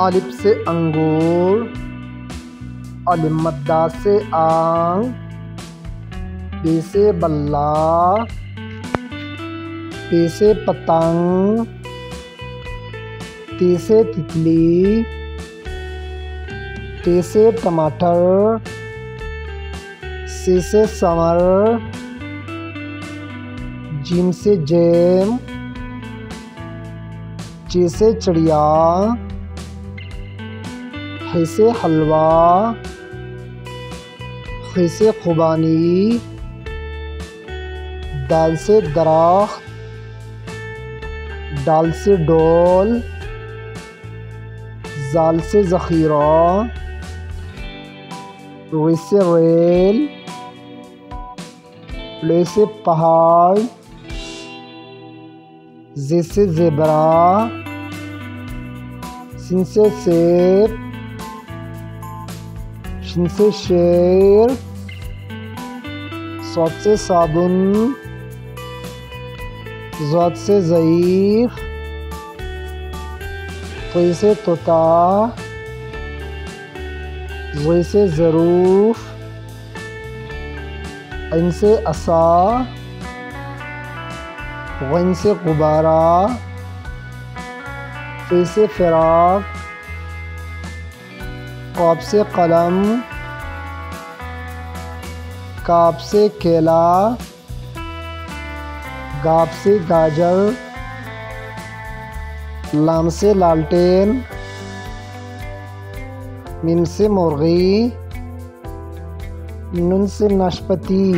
अलिफ से अंगूर, अलिफ मद्दा से आंग, बे से बल्ला, पे से पतंग, ती से तितली, टे से टमाटर, से समर, जीम से जेम, चे से चिड़िया, हे से हलवा, खे से खुबानी, दाल से दरख्त, डाल से डोल, जाल से ज़ख़ीरा, रे से रेल, ले से पहाड़, जे से ज़ेबरा, सिन से सेब, शिन से शेर, सौद से साबुन, ज़ाद से ज़ईफ़, क़े से तोता, ज़े से ज़रूफ़, इन से असा, ग़इन से गुब्बारा, फ़े से फ़िराक़, क़ाफ़ से क़लम, काफ से केला, गाफ से गाजर, लाम से लालटेन, मीम से मुर्गी, नून से नाशपाती।